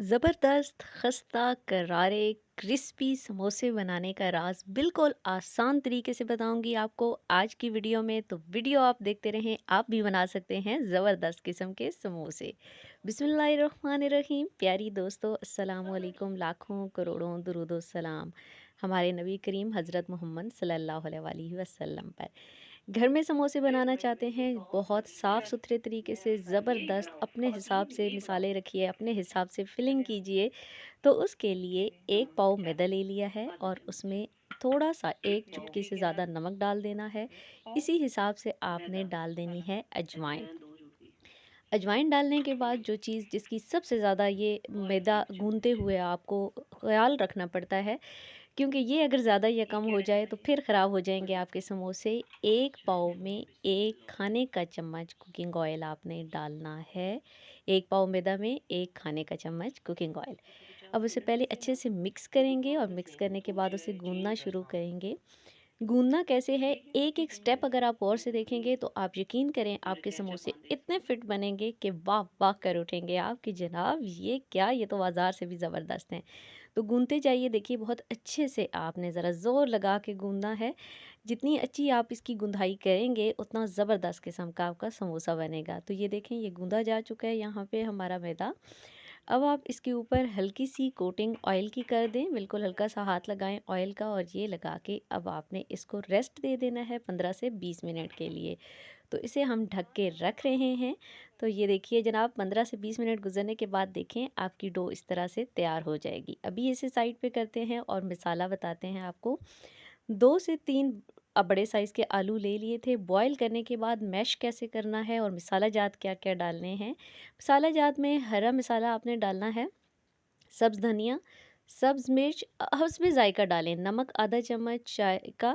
ज़बरदस्त, खस्ता, करारे, क्रिस्पी समोसे बनाने का राज़ बिल्कुल आसान तरीके से बताऊँगी आपको आज की वीडियो में। तो वीडियो आप देखते रहें, आप भी बना सकते हैं ज़बरदस्त किस्म के समोसे। बिस्मिल्लाहिर्रहमानिर्रहीम। प्यारी दोस्तों, अस्सलाम वालेकुम, लाखों करोड़ों दुरूद व सलाम हमारे नबी करीम हज़रत मोहम्मद सल्लल्लाहु अलैहि वसल्लम पर। घर में समोसे बनाना चाहते हैं बहुत साफ़ सुथरे तरीके से ज़बरदस्त अपने हिसाब से मिसालें रखिए, अपने हिसाब से फिलिंग कीजिए। तो उसके लिए 1 पाव मैदा ले लिया है और उसमें थोड़ा-सा 1 चुटकी से ज़्यादा नमक डाल देना है। इसी हिसाब से आपने डाल देनी है अजवाइन। अजवाइन डालने के बाद जो चीज़ जिसकी सबसे ज़्यादा ये मैदा गूँथते हुए आपको ख़्याल रखना पड़ता है, क्योंकि ये अगर ज़्यादा या कम हो जाए तो फिर ख़राब हो जाएंगे आपके समोसे। 1 पाव में 1 खाने का चम्मच कुकिंग ऑयल आपने डालना है। 1 पाव मैदा में 1 खाने का चम्मच कुकिंग ऑयल। अब उसे पहले अच्छे से मिक्स करेंगे और मिक्स करने के बाद उसे गूंदना शुरू करेंगे। गूंदना कैसे है, एक एक स्टेप अगर आप गौर से देखेंगे तो आप यकीन करें आपके समोसे इतने फिट बनेंगे कि वाह वाह कर उठेंगे आप कि जनाब ये क्या, ये तो बाज़ार से भी ज़बरदस्त हैं। तो गूंदते जाइए, देखिए बहुत अच्छे से आपने ज़रा ज़ोर लगा के गूंदना है। जितनी अच्छी आप इसकी गुंदाई करेंगे उतना ज़बरदस्त किस्म का आपका समोसा बनेगा। तो ये देखें, ये गूंदा जा चुका है यहाँ पे हमारा मैदा। अब आप इसके ऊपर हल्की सी कोटिंग ऑयल की कर दें, बिल्कुल हल्का सा हाथ लगाएं ऑयल का और ये लगा के अब आपने इसको रेस्ट दे देना है 15 से 20 मिनट के लिए। तो इसे हम ढक के रख रहे हैं। तो ये देखिए जनाब, 15 से 20 मिनट गुजरने के बाद देखें आपकी डो इस तरह से तैयार हो जाएगी। अभी इसे साइड पे करते हैं और मसाला बताते हैं आपको। 2 से 3 बड़े साइज़ के आलू ले लिए थे। बॉयल करने के बाद मैश कैसे करना है और मसाला जात क्या-क्या डालने हैं। मसाला जात में हरा मसाला आपने डालना है, सब्ज़ धनिया, सब्ज़ मिर्च हस्बे ज़ायक़ा डालें, नमक आधा चम्मच चाय का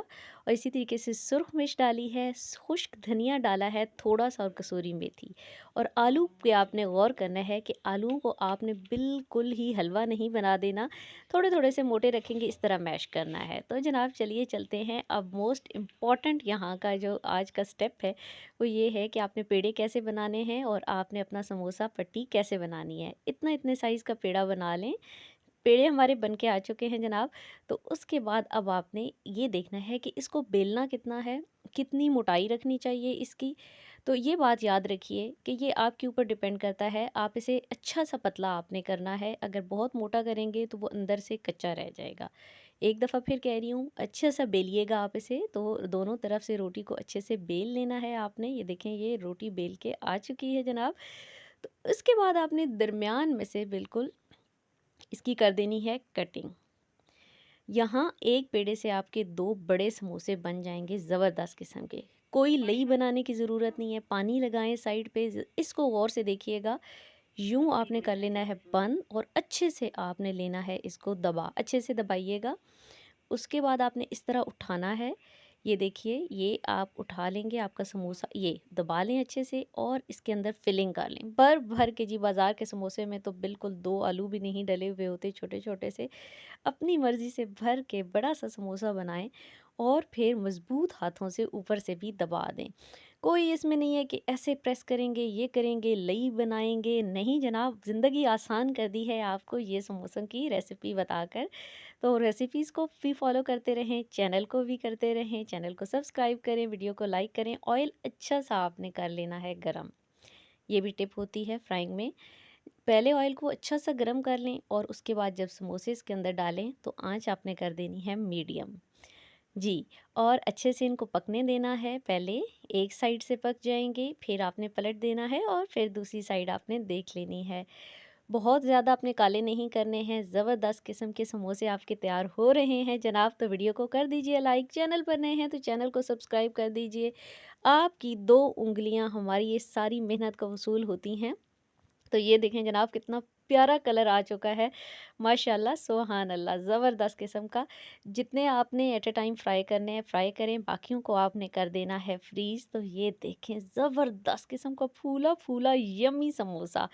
और इसी तरीके से सुरख मिर्च डाली है, खुश्क धनिया डाला है थोड़ा-सा और कसूरी मेथी। और आलू पे आपने गौर करना है कि आलूओं को आपने बिल्कुल ही हलवा नहीं बना देना, थोड़े-थोड़े से मोटे रखेंगे, इस तरह मैश करना है। तो जनाब चलिए चलते हैं, अब मोस्ट इम्पॉर्टेंट यहाँ का जो आज का स्टेप है, वो ये है कि आपने पेड़े कैसे बनाने हैं और आपने अपना समोसा पट्टी कैसे बनानी है। इतने साइज़ का पेड़ा बना लें। पेड़े हमारे बन के आ चुके हैं जनाब। तो उसके बाद अब आपने ये देखना है कि इसको बेलना कितना है, कितनी मोटाई रखनी चाहिए इसकी। तो ये बात याद रखिए कि ये आपके ऊपर डिपेंड करता है। आप इसे अच्छा सा पतला आपने करना है, अगर बहुत मोटा करेंगे तो वो अंदर से कच्चा रह जाएगा। एक दफ़ा फिर कह रही हूँ, अच्छे से बेलिएगा आप इसे, तो दोनों तरफ से रोटी को अच्छे से बेल लेना है आपने। ये देखें, ये रोटी बेल के आ चुकी है जनाब। तो इसके बाद आपने दरमियान में से बिल्कुल इसकी कर देनी है कटिंग। यहाँ एक पेड़े से आपके 2 बड़े समोसे बन जाएंगे ज़बरदस्त किस्म के। कोई लई बनाने की ज़रूरत नहीं है, पानी लगाएं साइड पे। इसको गौर से देखिएगा, यूं आपने कर लेना है बंद और अच्छे से आपने लेना है इसको दबा, अच्छे से दबाइएगा। उसके बाद आपने इस तरह उठाना है। ये देखिए, ये आप उठा लेंगे, आपका समोसा ये दबा लें अच्छे से और इसके अंदर फिलिंग कर लें भर भर के। जी, बाज़ार के समोसे में तो बिल्कुल 2 आलू भी नहीं डले हुए होते, छोटे छोटे से। अपनी मर्ज़ी से भर के बड़ा सा समोसा बनाएं और फिर मज़बूत हाथों से ऊपर से भी दबा दें। कोई इसमें नहीं है कि ऐसे प्रेस करेंगे, ये करेंगे, लई बनाएंगे, नहीं जनाब, ज़िंदगी आसान कर दी है आपको ये समोसों की रेसिपी बताकर। तो रेसिपीज़ को भी फॉलो करते रहें, चैनल को भी करते रहें, चैनल को सब्सक्राइब करें, वीडियो को लाइक करें। ऑयल अच्छा सा आपने कर लेना है गरम, ये भी टिप होती है फ्राइंग में। पहले ऑयल को अच्छा सा गरम कर लें और उसके बाद जब समोसे इसके अंदर डालें तो आंच आपने कर देनी है मीडियम। जी, और अच्छे से इनको पकने देना है। पहले एक साइड से पक जाएंगे, फिर आपने पलट देना है और फिर दूसरी साइड आपने देख लेनी है। बहुत ज़्यादा आपने काले नहीं करने हैं। ज़बरदस्त किस्म के समोसे आपके तैयार हो रहे हैं जनाब। तो वीडियो को कर दीजिए लाइक, चैनल पर नए हैं तो चैनल को सब्सक्राइब कर दीजिए। आपकी 2 उँगलियां हमारी ये सारी मेहनत का वसूल होती हैं। तो ये देखें जनाब, कितना प्यारा कलर आ चुका है, माशाल्लाह सुभान अल्लाह, ज़बरदस्त किस्म का। जितने आपने एट अ टाइम फ्राई करने हैं फ्राई करें, बाकियों को आपने कर देना है फ्रीज़। तो ये देखें, ज़बरदस्त किस्म का फूला फूला यम्मी समोसा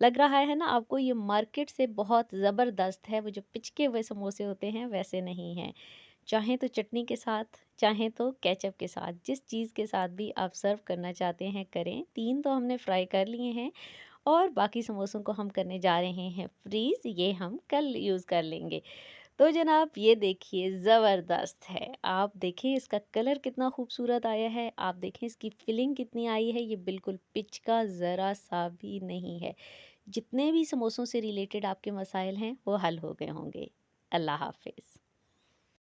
लग रहा है ना आपको। ये मार्केट से बहुत ज़बरदस्त है, वो जो पिचके हुए समोसे होते हैं वैसे नहीं हैं। चाहें तो चटनी के साथ, चाहें तो केचप के साथ, जिस चीज़ के साथ भी आप सर्व करना चाहते हैं करें। 3 तो हमने फ्राई कर लिए हैं और बाकी समोसों को हम करने जा रहे हैं फ्रीज़, ये हम कल यूज़ कर लेंगे। तो जनाब ये देखिए ज़बरदस्त है। आप देखें इसका कलर कितना खूबसूरत आया है, आप देखें इसकी फिलिंग कितनी आई है, ये बिल्कुल पिच का ज़रा-सा भी नहीं है। जितने भी समोसों से रिलेटेड आपके मसाइल हैं, वो हल हो गए होंगे। अल्लाह हाफ़िज़।